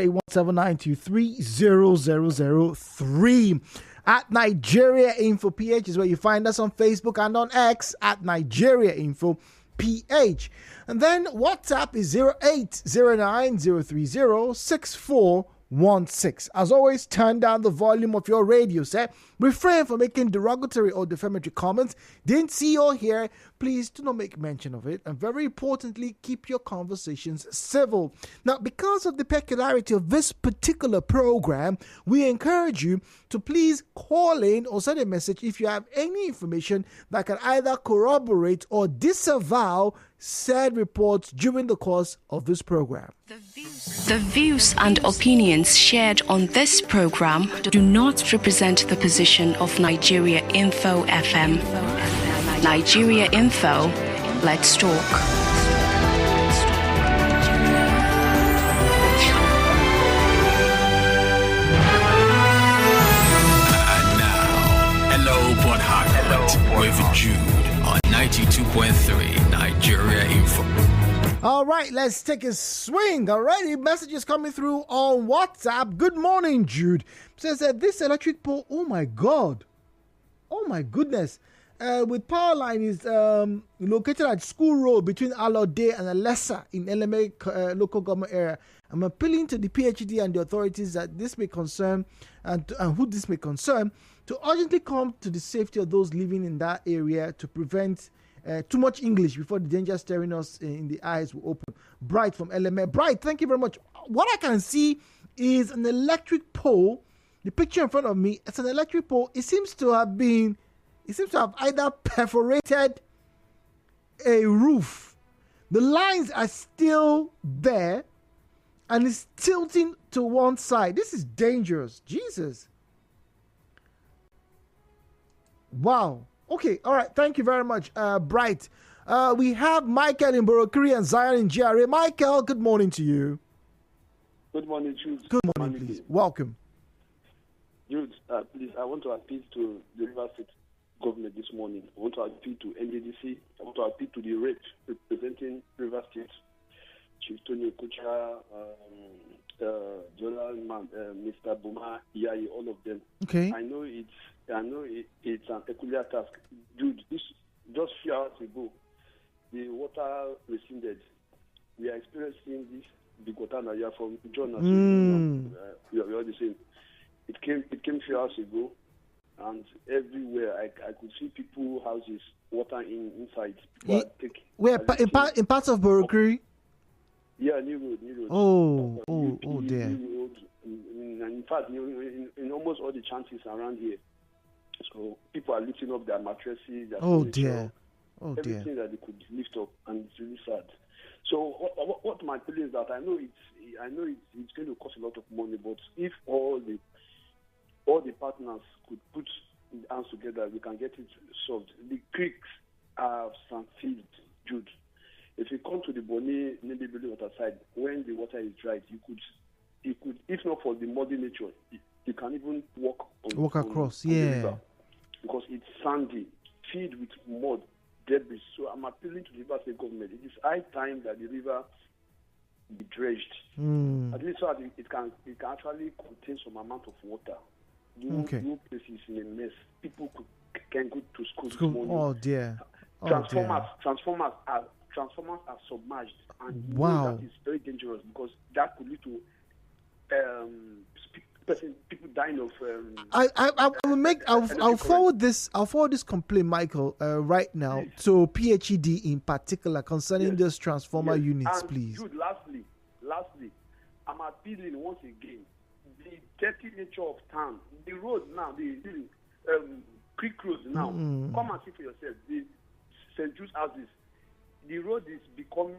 0817-923-0003. At Nigeria Info PH is where you find us on Facebook and on X at Nigeria Info PH. And then WhatsApp is 0809-030-6416. As always, turn down the volume of your radio set. Refrain from making derogatory or defamatory comments. Didn't see or hear, please do not make mention of it. And very importantly, keep your conversations civil. Now, because of the peculiarity of this particular program, we encourage you to please call in or send a message if you have any information that can either corroborate or disavow said reports during the course of this program. The views and opinions shared on this program do not represent the position of Nigeria Info FM. Nigeria Info, let's talk. Port Harcourt with Jude on 92.3 Nigeria Info. All right, let's take a swing. Already, messages coming through on WhatsApp. Good morning, Jude. Says that this electric pole, oh my God. Oh my goodness. With power line is located at School Road between Alode and Alessa in Eleme local government area. I'm appealing to the PhD and the authorities that this may concern and who this may concern to urgently come to the safety of those living in that area to prevent too much English before the danger staring us in the eyes will open. Bright from LMA. Bright, thank you very much. What I can see is an electric pole. The picture in front of me, it's an electric pole. It seems to have either perforated a roof. The lines are still there and it's tilting to one side. This is dangerous. Jesus. Wow. Okay. All right. Thank you very much, Bright. We have Michael in Borokiri and Zion in GRA. Michael, good morning to you. Good morning, Jude. Good morning, please. Welcome. Jude, please, I want to appeal to the River State government this morning. I want to appeal to NJDC. I want to appeal to the rep representing River State, Chief Tony Kucha, General Mr. Buma, Iyai, all of them. Okay. I know it's a peculiar task. Dude, this just few hours ago, the water rescinded. We are experiencing this big water now. You are from John. We are all the same. It came few hours ago, and everywhere I could see people houses water inside. Where in parts of Borokiri? Yeah, New Road. Oh dear. New Road. In fact, in almost all the chances around here. So people are lifting up their mattresses. Their furniture, everything that they could lift up, and it's really sad. So what my feeling is that I know it's going to cost a lot of money, but if all the partners could put hands together, we can get it solved. The creeks are some fields, Jude. If you come to the Boni Nibibili water side, when the water is dry, you could, if not for the muddy nature, you can even walk across, on the river, because it's sandy, filled with mud, debris. So I'm appealing to the River State government. It is high time that the river be dredged. At least so that it can actually contain some amount of water. No places in a mess. People can go to school this morning. Oh dear. Transformers are submerged, and wow, that is very dangerous because that could lead to people dying of. I'll forward this complaint, Michael, right now to PhD in particular concerning this transformer units, and please. Dude, lastly, I'm appealing once again the dirty nature of town, the road now, the creek road now. Come and see for yourself. The St. Jude's houses. The road is becoming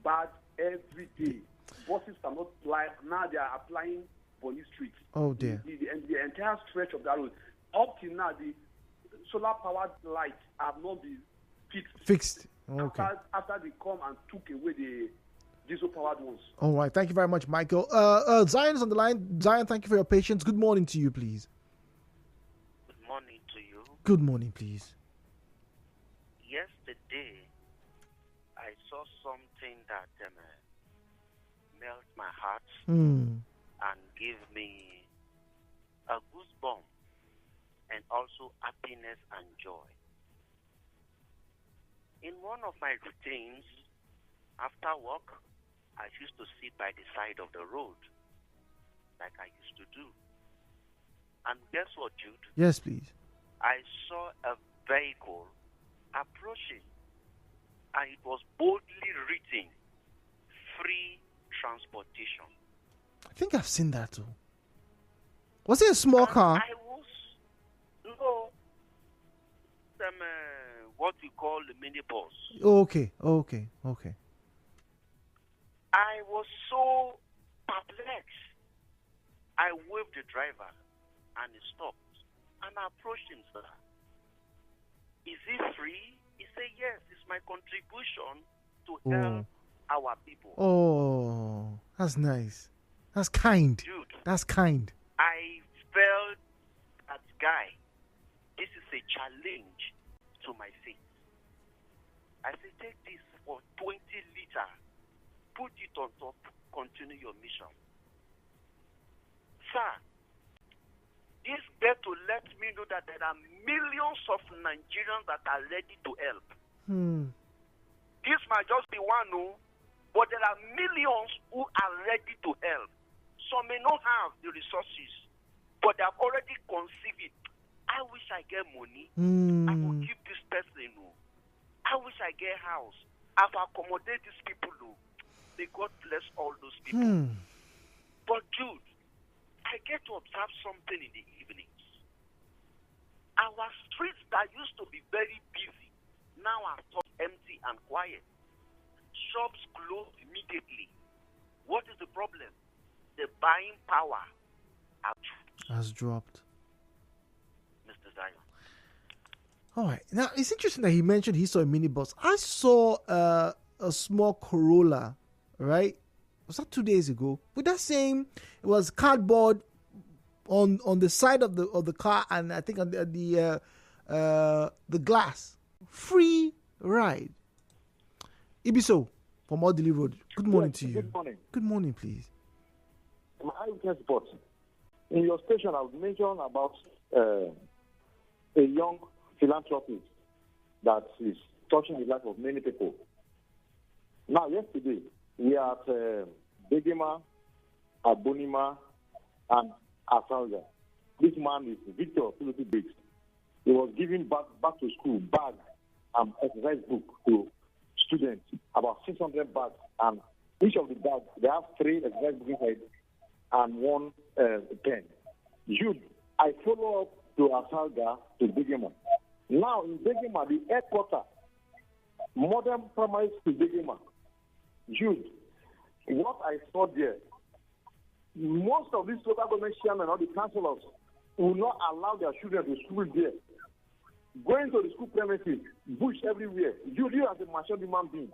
bad every day. Buses cannot fly. Now they are applying Bonny Street. Oh dear. The entire stretch of that road. Up till now, the solar powered lights have not been fixed. Okay. After they come and took away the diesel powered ones. All right. Thank you very much, Michael. Zion is on the line. Zion, thank you for your patience. Good morning to you, please. Good morning to you. Good morning, please. Yesterday, I saw something that melted my heart. and gave me a goosebump and also happiness and joy. In one of my routines, after work, I used to sit by the side of the road like I used to do. And guess what, Jude? Yes, please. I saw a vehicle approaching, and it was boldly written, free transportation. I think I've seen that too. Was it a small car? What we call the minibus. Okay. I was so perplexed. I waved the driver, and he stopped. And I approached him, sir. Is it free? He said, yes, it's my contribution to help our people. Oh, that's nice. That's kind. Dude, that's kind. I felt that guy, this is a challenge to my faith. I said, take this for 20 liters. Put it on top. Continue your mission. Sir, this better to let me know that there are millions of Nigerians that are ready to help. This might just be one, but there are millions who are ready to help. Some may not have the resources, but they have already conceived it. I wish I get money. I will give this person. I wish I get house. I will accommodate these people. May God bless all those people. But Jude, I get to observe something in the evenings. Our streets that used to be very busy now are empty and quiet. Shops close immediately. What is the problem? The buying power has dropped. Mr. Zion. All right. Now, it's interesting that he mentioned he saw a minibus. I saw a small Corolla, right? Was that 2 days ago? With that same, it was cardboard on the side of the car, and I think on the glass. Free ride. Ibiso from Audley Road. Good morning to you. Good morning. Good morning, please. My eyewitness report. In your station, I would mention about a young philanthropist that is touching the life of many people. Now, yesterday, we are at Begema, Abonima, and Asalga. This man is Victor Philippi Biggs. He was giving back to school bag and exercise book to students, about 600 bags, and each of the bags, they have 3 exercise books inside and 1 pen. I follow up to Asalga to Begema. Now in Begema, the headquarters, modern primary school Begema. What I saw there, most of these local government chairmen or the councillors will not allow their children to school there. Going to the school premises, bush everywhere. You as a mature human being,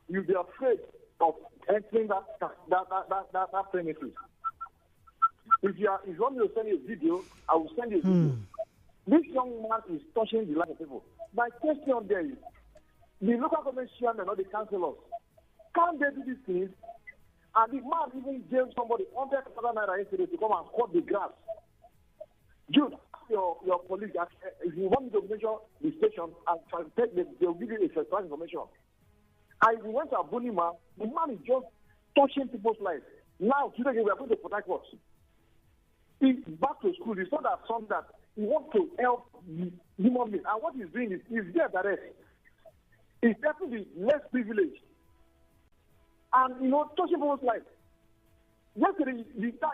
you'll be afraid of entering that premises. If you want me to send you a video, I will send you a video. This young man is touching the life of people. My question there is, the local government chairmen or the councillors, can't they do these things? And the man even gave somebody 100,000 naira yesterday to come and cut the grass. Your colleague, if you want me to measure the station, they'll give you a first information. I went to Abunima, the man is just touching people's lives. Now, today we are going to protect us. He's back to school. He saw that son that he wants to help human beings. And what he's doing is he's there direct. He's definitely less privileged. And, touching people's lives. Yesterday, Victor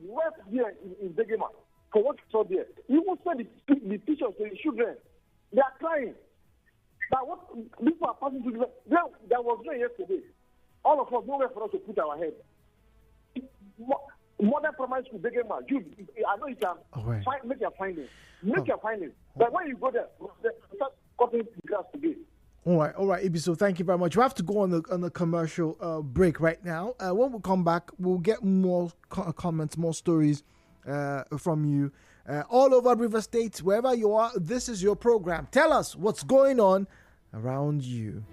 went here in Begema for what he saw there. He even sent the pictures to the children. They are crying. That what people are passing through. There was no yesterday. All of us, nowhere for us to put our head. Modern primary school, Begema, I know you can make your findings. Your findings. But when you go there, start cutting the grass today. All right, Ibiso, thank you very much. We have to go on the commercial break right now. When we come back, we'll get more comments, more stories from you. All over River State, wherever you are, this is your program. Tell us what's going on around you.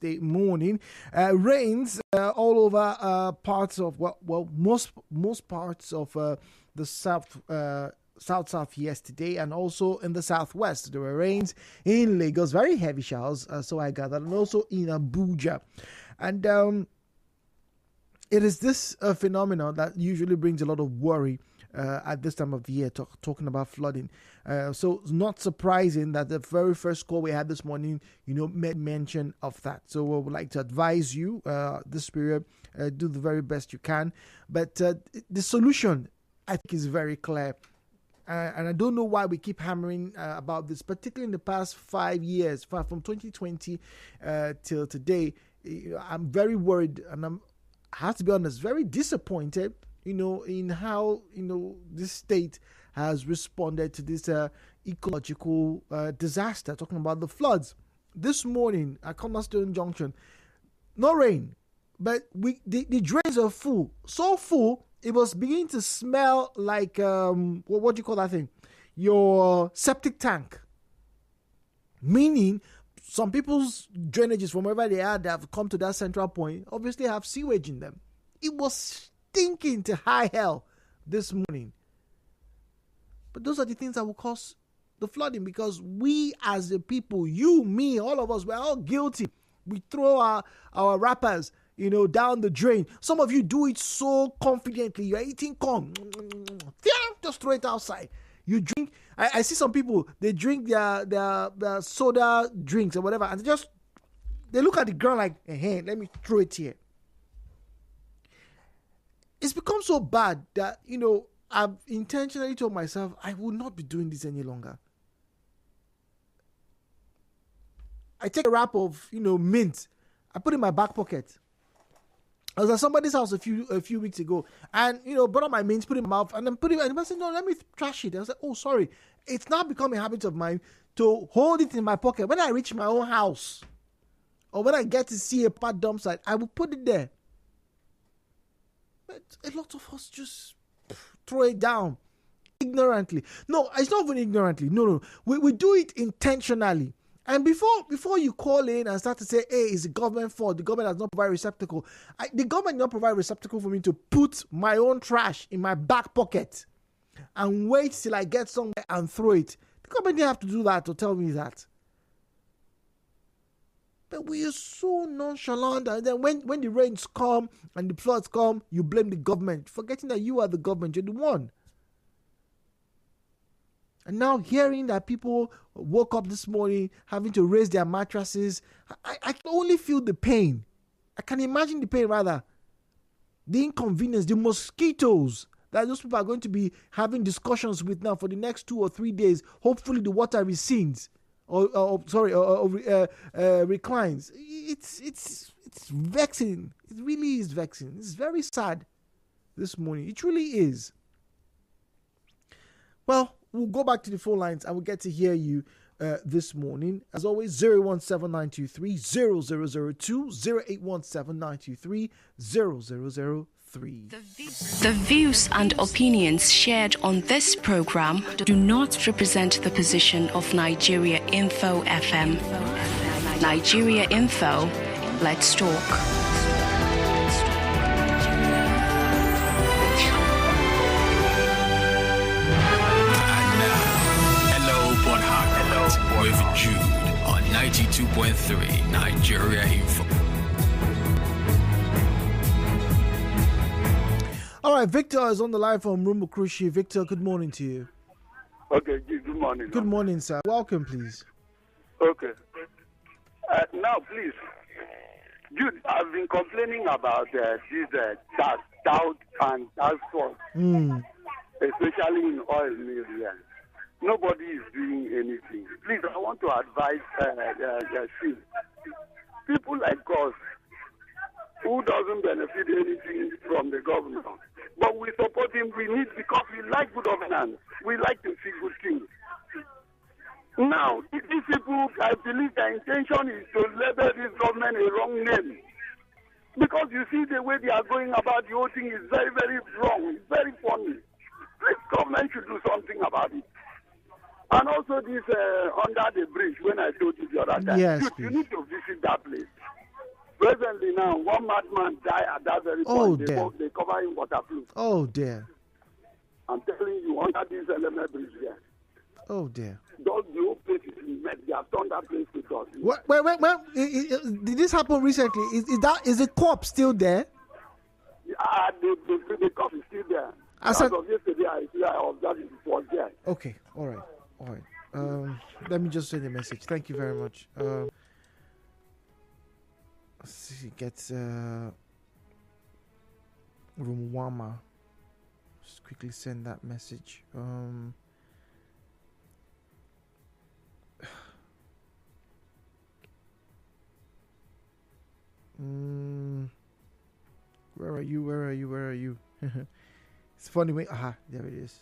Wednesday morning. Rains all over parts of most parts of the south yesterday, and also in the southwest. There were rains in Lagos, very heavy showers, so I gathered, and also in Abuja. And it is this phenomenon that usually brings a lot of worry at this time of the year, talking about flooding. So it's not surprising that the very first call we had this morning, made mention of that. So we would like to advise you this period, do the very best you can. But the solution, I think, is very clear. And I don't know why we keep hammering about this, particularly in the past 5 years, from 2020 till today. I'm very worried, and I have to be honest, very disappointed, in how, this state has responded to this ecological disaster, talking about the floods. This morning at Cornerstone Junction, no rain, but the drains are full. So full, it was beginning to smell like, what do you call that thing? Your septic tank. Meaning, some people's drainages from wherever they are that have come to that central point obviously have sewage in them. It was stinking to high hell this morning. But those are the things that will cause the flooding, because we as the people, you, me, all of us, we're all guilty. We throw our wrappers, down the drain. Some of you do it so confidently. You're eating corn. Just throw it outside. You drink. I see some people, they drink their soda drinks or whatever, and they look at the ground like, hey, let me throw it here. It's become so bad that, I've intentionally told myself I will not be doing this any longer. I take a wrap of, mint. I put it in my back pocket. I was at somebody's house a few weeks ago, and brought up my mints, put it in my mouth, and then put it. And I said, "No, let me trash it." I was like, "Oh, sorry." It's now become a habit of mine to hold it in my pocket when I reach my own house, or when I get to see a part dump site. I will put it there. But a lot of us just throw it down ignorantly. No, it's not even ignorantly. No. We do it intentionally. And before you call in and start to say, hey, it's the government fault, the government has not provided receptacle. The government did not provide receptacle for me to put my own trash in my back pocket and wait till I get somewhere and throw it. The government didn't have to do that to tell me that. But we are so nonchalant, and then when the rains come and the floods come, you blame the government, forgetting that you are the government, you're the one. And now hearing that people woke up this morning having to raise their mattresses, I can only feel the pain. I can imagine the pain, rather. The inconvenience, the mosquitoes that those people are going to be having discussions with now for the next 2 or 3 days. Hopefully the water recedes reclines. It's vexing. It really is vexing. It's very sad this morning. It really is. Well, we'll go back to the phone lines and we'll get to hear you this morning. As always, 017-923-0002, 0817-923-0003. The views and opinions shared on this program do not represent the position of Nigeria Info FM. Nigeria Info, let's talk. With Jude on 92.3 Nigeria Info. All right, Victor is on the line from Rumuokrochi. Victor, good morning to you. Okay, good morning. Good morning, sir. Welcome, please. Okay. Now, please, Jude, I've been complaining about this doubt and task force, especially in oil mills here. Nobody is doing anything. Please, I want to advise people like us who doesn't benefit anything from the government, but we support him. We need, because we like good governance. We like to see good things. Now, these people, I believe their intention is to label this government a wrong name, because you see the way they are going about the whole thing is very, very wrong. It's very funny. This government should do something about it. And also this under the bridge, when I told you the other time, yes, you need to visit that place. now, one madman died at that very point. They cover him waterproof. Oh dear. I'm telling you, under this element bridge here. Oh dear. Those the whole place is in mess. They have turned that place to dust. Wait. Did this happen recently? Is the corpse still there? The corpse is still there. As of yesterday, I observed it was there. Okay. All right. Let me just send a message. Thank you very much. Let's see. Get Rumwama. Just quickly send that message. Where are you? It's funny when there it is.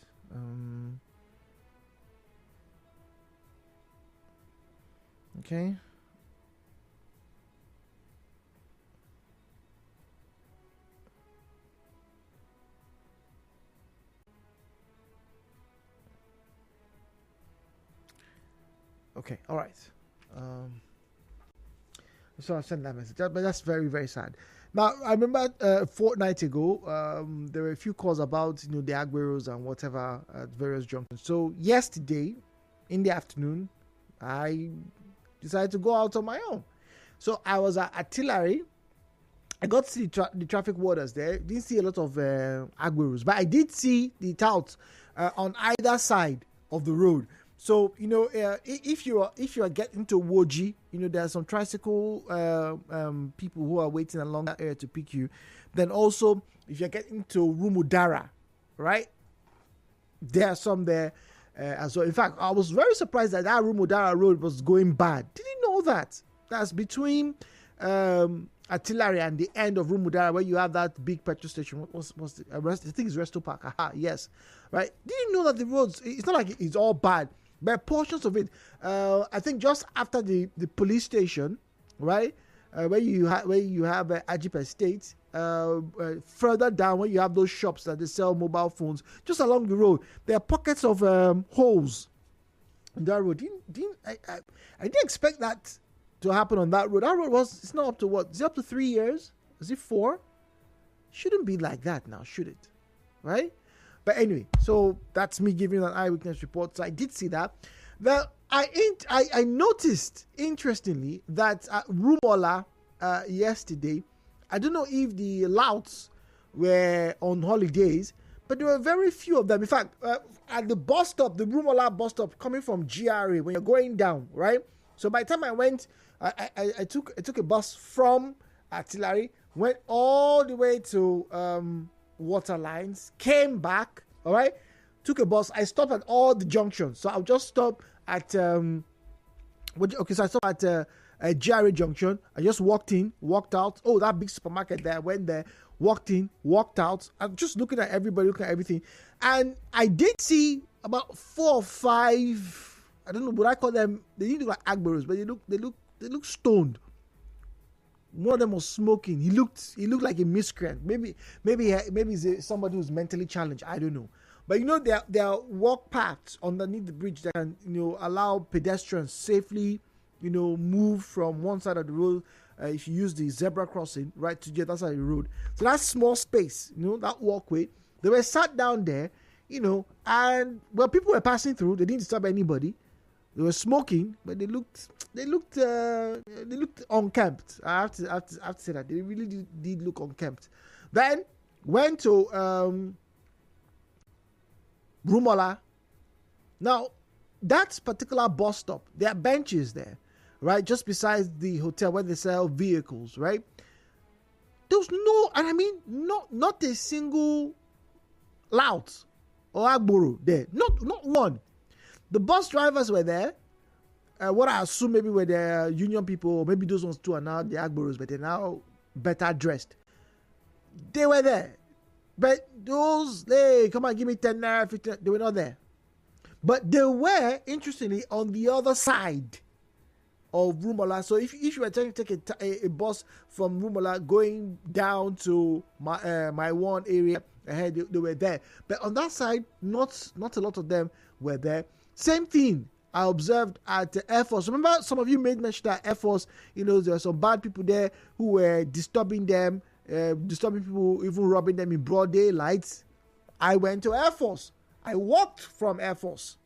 Okay. Okay, all right. So I'll send that message. But that's very, very sad. Now, I remember a fortnight ago, there were a few calls about the Agberos and whatever at various junctions. So yesterday, in the afternoon, I decided to go out on my own. So I was at Artillery. I got to see the traffic warders there. Didn't see a lot of Agberos, but I did see the touts on either side of the road. So if you are getting to Woji, there are some tricycle people who are waiting along that area to pick you. Then also, if you're getting to Rumudara, right, there are some there as well. In fact, I was very surprised that Rumudara road was going bad. Didn't know that. That's between Artillery and the end of Rumudara, where you have that big petrol station. What's the I think it's Resto Park. Yes, right. Didn't know that the roads. It's not like it's all bad. But portions of it, I think just after the police station, right, where you have Ajip Estate, further down where you have those shops that they sell mobile phones, just along the road, there are pockets of holes on that road. I didn't expect that to happen on that road. That road it's not up to what? Is it up to 3 years? Is it 4? Shouldn't be like that now, should it? Right? But anyway, so that's me giving an eyewitness report. So I did see that. I noticed, interestingly, that at Rumola yesterday, I don't know if the louts were on holidays, but there were very few of them. In fact, at the bus stop, the Rumola bus stop, coming from GRA, when you're going down, right? So by the time I went, I took a bus from Artillery, went all the way to Water Lines, came back, all right, took a bus. I stopped at all the junctions. So I'll just stop at so I stopped at GRA junction. I just walked in, walked out. Oh, that big supermarket there. I went there, walked in, walked out. I'm just looking at everybody, looking at everything. And I did see about 4 or 5, I don't know, would I call them, they didn't look like Agberos, but they look stoned. One of them was smoking. He looked like a miscreant. Maybe he's somebody who's mentally challenged. I don't know. But there are walk paths underneath the bridge that can allow pedestrians safely move from one side of the road if you use the zebra crossing right to the other side of the road. So that small space, that walkway, they were sat down there, and people were passing through. They didn't disturb anybody. They were smoking, but they looked unkempt. I have to say that they really did look unkempt. Then went to Rumola. Now that particular bus stop, there are benches there, right, just beside the hotel where they sell vehicles, right? There was not a single lout or Agboro there, not one. The bus drivers were there. What I assume maybe were the union people, or maybe those ones too are now the Agberos, but they're now better dressed. They were there. But those, hey, come on, give me 10 naira, 15, they were not there. But they were, interestingly, on the other side of Rumola. So if you were trying to take a bus from Rumola going down to my one area ahead, they were there. But on that side, not a lot of them were there. Same thing I observed at the Air Force. Remember, some of you made mention that Air Force, there were some bad people there who were disturbing them, disturbing people, even robbing them in broad daylight. I went to Air Force. I walked from Air Force.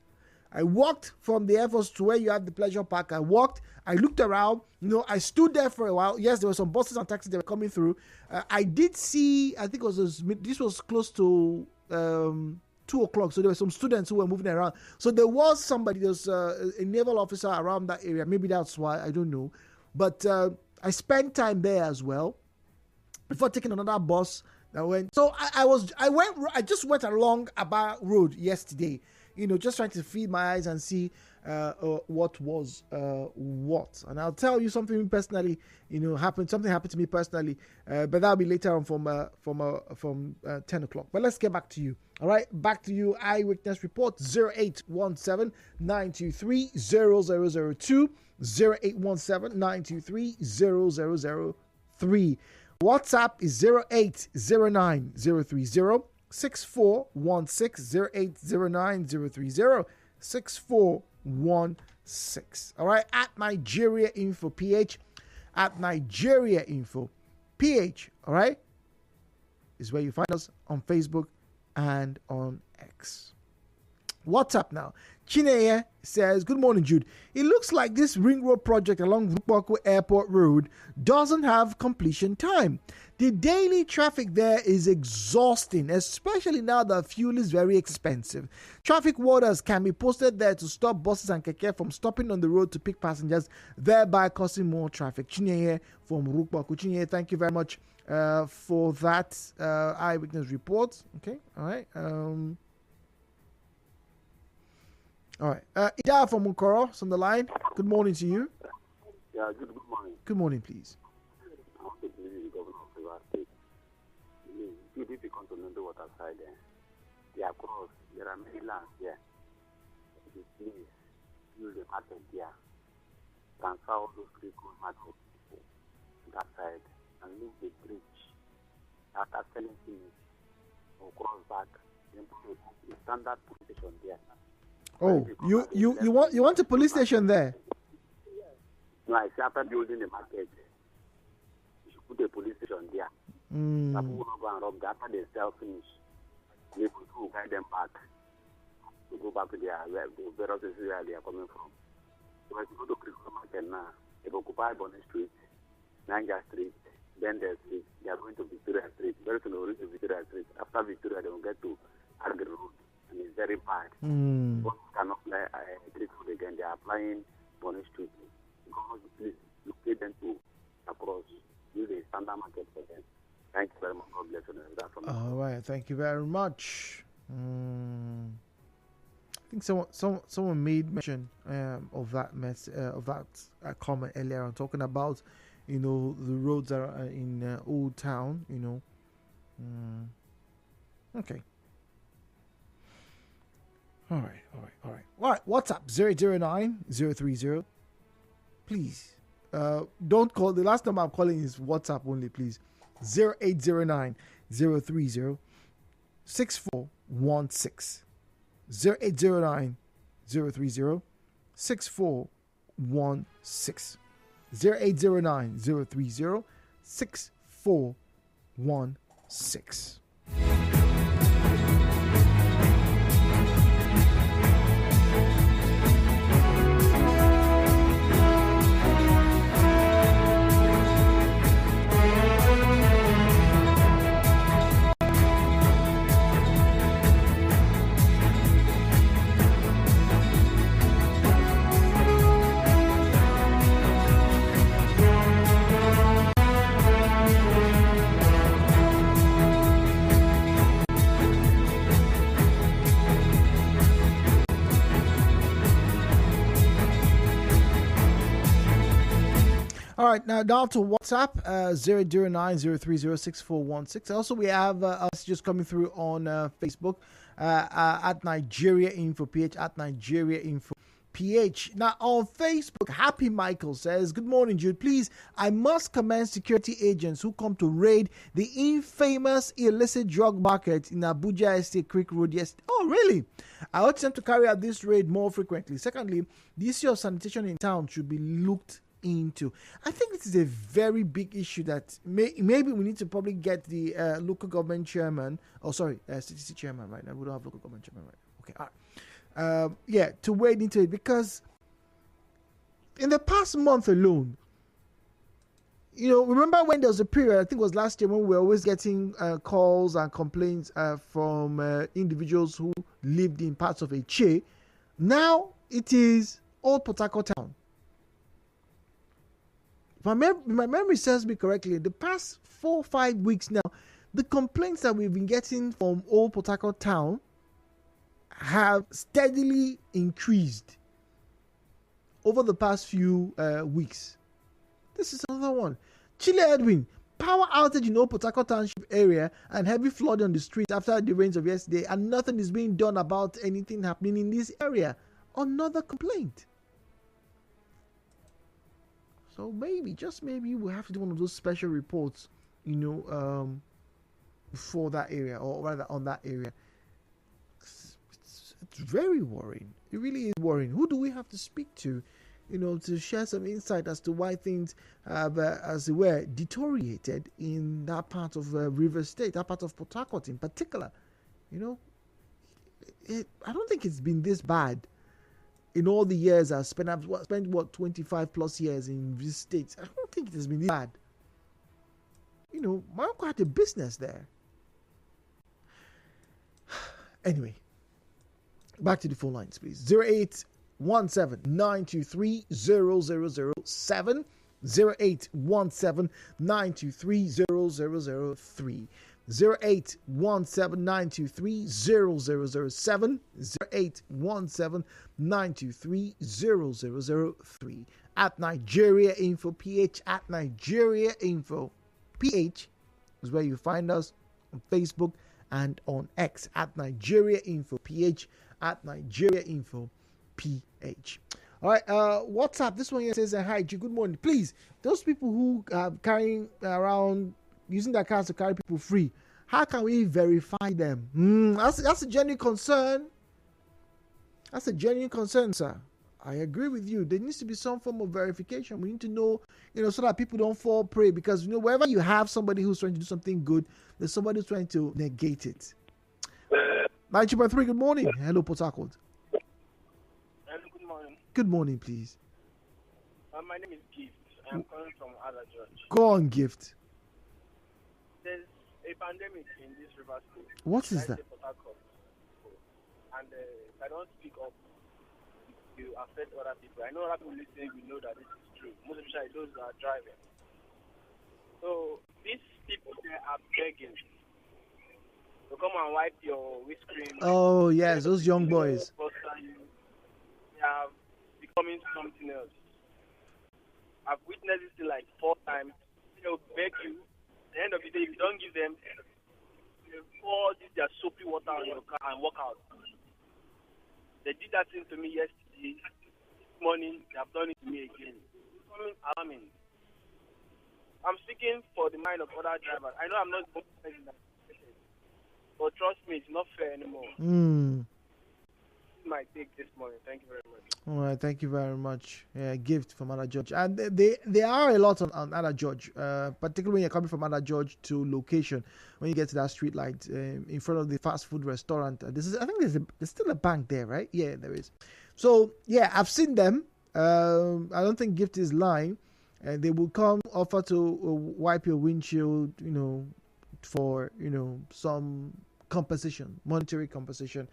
I walked from the Air Force to where you have the pleasure park. I walked. I looked around. I stood there for a while. Yes, there were some buses and taxis that were coming through. I did see, I think this was close to 2 o'clock. So there were some students who were moving around. So there was somebody, there was a naval officer around that area. Maybe that's why, I don't know. But I spent time there as well before taking another bus that went. So I just went along Aba Road yesterday, just trying to feed my eyes and see what was what. And I'll tell you something personally, something happened to me personally, but that'll be later on from 10 o'clock. But let's get back to you. All right, back to you. Eyewitness report 0817 923 0002, 0817 923 0003. WhatsApp is 0809 030 6416, 0809 030 6416. All right, at Nigeria Info PH, at Nigeria Info PH, all right, is where you find us on Facebook and on X. WhatsApp now. Chineye says, good morning, Jude. It looks like this ring road project along Rukwaku Airport Road doesn't have completion time. The daily traffic there is exhausting, especially now that fuel is very expensive. Traffic warders can be posted there to stop buses and keke from stopping on the road to pick passengers, thereby causing more traffic. Chineye from Rukwaku. Chineye, thank you very much for that eyewitness report. Okay, all right. All right. Ida from Mukoro on the line. Good morning to you. Yeah, good morning. Good morning, please. I want to believe the governor of River State. You need the continental water side there. They are cross. There are many lands there. Please use the market there. Transfer all those critical market to that side and leave the bridge. After selling things, or cross back, then put the standard position there. Oh, you want a police station there? No, I say after building the market, you should put a police station there. People will not go and rob that. After they sell finish, they will guide them back to go back to the various places where they are coming from. So if you go to Critical Market now, they occupy Bonnet Street, Niger Street, Bender Street. They are going to Victoria Street. Very soon they will reach Victoria Street. After Victoria, they will get to Agri Road. And it's very bad. But cannot apply treatment again. They are applying Bonnet Street. Because please locate them to across. Use a standard market for them. Thank you very much. God bless you. All right. Thank you very much. I think someone made mention of that comment earlier on, talking about the roads that are in Old Town. Okay. All right. WhatsApp 009 030. Please, don't call. The last number I'm calling is WhatsApp only, please. 0809 030 6416. 0809 030 6416. 0809 030 6416. All right, now down to WhatsApp, 009-030-6416. Also, we have messages coming through on Facebook at Nigeria Info PH, at Nigeria Info PH. Now on Facebook, Happy Michael says, good morning, Jude. Please, I must commend security agents who come to raid the infamous illicit drug market in Abuja Estate Creek Road yesterday. Oh, really? I urge them to carry out this raid more frequently. Secondly, the issue of sanitation in town should be looked into. I think this is a very big issue that maybe we need to probably get the local government chairman, CTC chairman, right? Now we don't have local government chairman, right? Okay, all right. To wade into it, because in the past month alone, remember when there was a period, I think it was last year, when we were always getting calls and complaints from individuals who lived in parts of Eche. Now it is Old Port Harcourt town. If my memory serves me correctly, the past 4 or 5 weeks now, the complaints that we've been getting from Old Port Harcourt town have steadily increased over the past few weeks. This is another one. Chile Edwin, power outage in Old Port Harcourt Township area and heavy flooding on the streets after the rains of yesterday, and nothing is being done about anything happening in this area. Another complaint. So just maybe we'll have to do one of those special reports, for that area, or rather on that area. It's very worrying. It really is worrying. Who do we have to speak to, to share some insight as to why things have, as it were, deteriorated in that part of River State, that part of Port Harcourt in particular? I don't think it's been this bad in all the years I've spent 25 plus years in this state. I don't think it has been this bad. My uncle had a business there. Anyway, back to the phone lines, please. 0817-923-0007. 0817-923-0003. 0817-923-0007. 0817-923-0003. At Nigeria Info PH. At Nigeria Info PH is where you find us on Facebook and on X. At Nigeria Info PH. At Nigeria Info PH. All right, WhatsApp. This one here says, hi, G, good morning. Please, those people who are carrying around, using their cars to carry people free, how can we verify them? That's a genuine concern. That's a genuine concern, sir. I agree with you. There needs to be some form of verification. We need to know, so that people don't fall prey. Because, wherever you have somebody who's trying to do something good, there's somebody who's trying to negate it. 92.3, good morning. Hello, Port Harcourt. Hello, good morning. Good morning, please. My name is Gift. I'm calling from Ada George. Go on, Gift. There's a pandemic in this river state. What is that? Port Harcourt. And if I don't speak up, it will affect other people. I know other people listening will know that this is true. Most especially those that are driving. So these people there are begging to come and wipe your windscreen. Oh, yes, those young boys. They are becoming something else. I've witnessed it like 4 times. They'll beg you. At the end of the day, if you don't give them, they'll pour their soapy water on your car and walk out. They did that thing to me yesterday. This morning, they have done it to me again. It's becoming alarming. I'm speaking for the mind of other drivers. I know I'm not going to say that. But trust me, it's not fair anymore. This is my take this morning. Thank you very much. All right, thank you very much. Gift from Ada George. And there are a lot on Ada George, particularly when you're coming from Ada George to location. When you get to that street light in front of the fast food restaurant, I think there's still a bank there, right? Yeah, there is. So, yeah, I've seen them. I don't think Gift is lying. They will come, offer to wipe your windshield, for, some compensation, monetary compensation,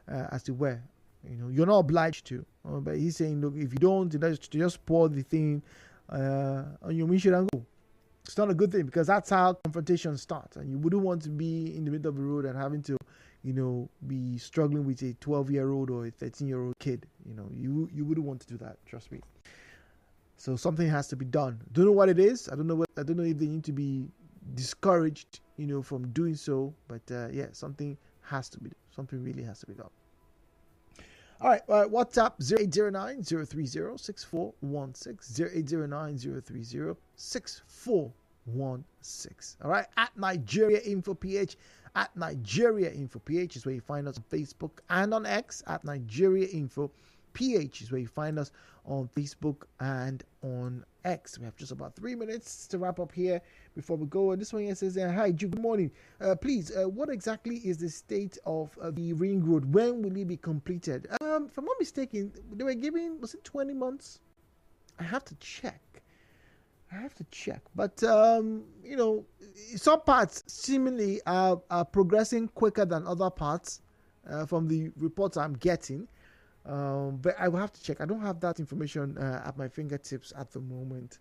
as to where, you're not obliged to. But he's saying, look, if you don't, just pour the thing on your windshield and go. It's not a good thing, because that's how confrontations start. And you wouldn't want to be in the middle of the road and having to, be struggling with a 12-year-old or a 13-year-old kid. You wouldn't want to do that. Trust me. So something has to be done. Don't know what it is. I don't know if they need to be discouraged, from doing so. But yeah, something has to be. Something really has to be done. All right, WhatsApp 0809-030-6416, 0809-030-6416. All right, at Nigeria Info PH, at Nigeria Info PH is where you find us on Facebook and on X, at Nigeria Info PH is where you find us on Facebook and on X. We have just about 3 minutes to wrap up here before we go. And this one here says, hi, Jude, good morning. Please, what exactly is the state of the ring road? When will it be completed? If I'm not mistaken, they were giving, was it 20 months? I have to check. But, some parts seemingly are progressing quicker than other parts from the reports I'm getting. But I will have to check. I don't have that information at my fingertips at the moment.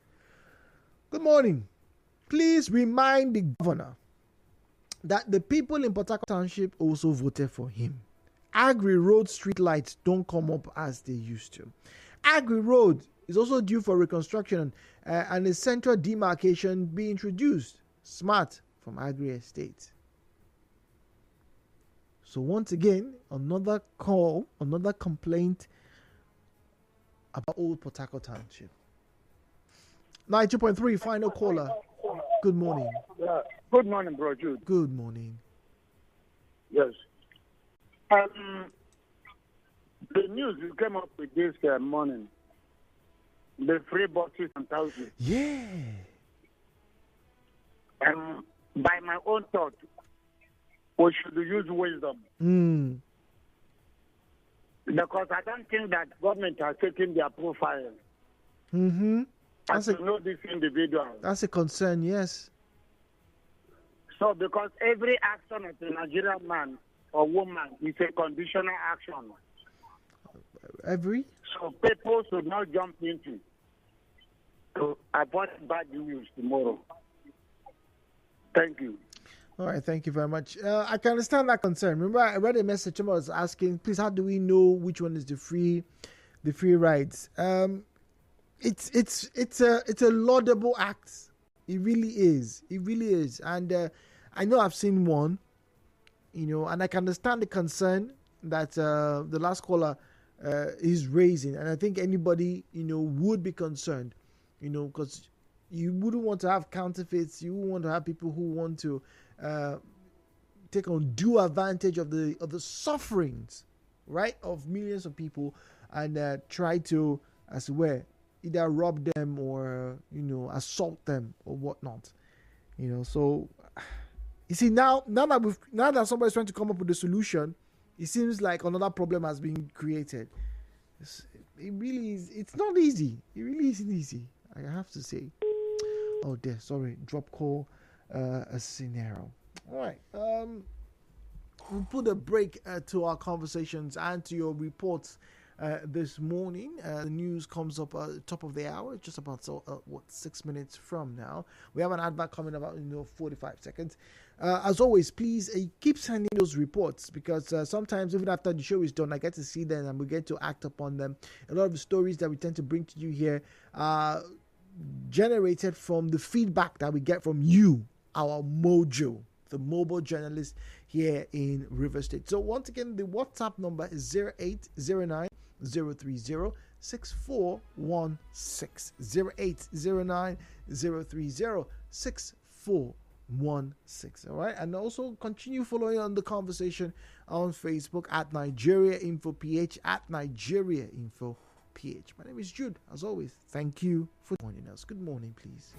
Good morning. Please remind the governor that the people in Port Harcourt Township also voted for him. Agri Road street lights don't come up as they used to. Agri Road is also due for reconstruction and a central demarcation be introduced. Smart from Agri Estate. So once again, another call, another complaint about old Port Harcourt Township. 92.3, final caller. Good morning. Good morning, Bro Jude. Good morning. Yes. The news you came up with this morning, the free buses and houses. Yeah. By my own thought, we should use wisdom. Because I don't think that government has taken their profile. That's to know this individual. That's a concern, yes. So because every action of a Nigerian man or woman is a conditional action. Every? So people should not jump into to avoid bad news tomorrow. Thank you. All right, thank you very much. I can understand that concern. Remember, I read a message someone was asking, please, how do we know which one is the free rides? It's a laudable act. It really is. It really is. And I know I've seen one, and I can understand the concern that the last caller is raising. And I think anybody, would be concerned, because you wouldn't want to have counterfeits. You wouldn't want to have people who want to take undue advantage of the sufferings, right, of millions of people, and try to, as it were, either rob them or assault them or whatnot. So you see now that somebody's trying to come up with a solution, it seems like another problem has been created. It really is. It's not easy. It really isn't easy, I have to say. Oh dear, sorry, drop call. A scenario. All right. We'll put a break to our conversations and to your reports this morning. The news comes up at the top of the hour, just about 6 minutes from now. We have an advert coming about 45 seconds. As always, please keep sending those reports, because sometimes even after the show is done, I get to see them and we get to act upon them. A lot of the stories that we tend to bring to you here are generated from the feedback that we get from you, our mojo, the mobile journalist here in River State. So once again, the WhatsApp number is 0809 030 6416, 0809 030 6416. All right, and also continue following on the conversation on Facebook at Nigeria Info PH, at Nigeria Info PH. My name is Jude. As always, thank you for joining us. Good morning, please.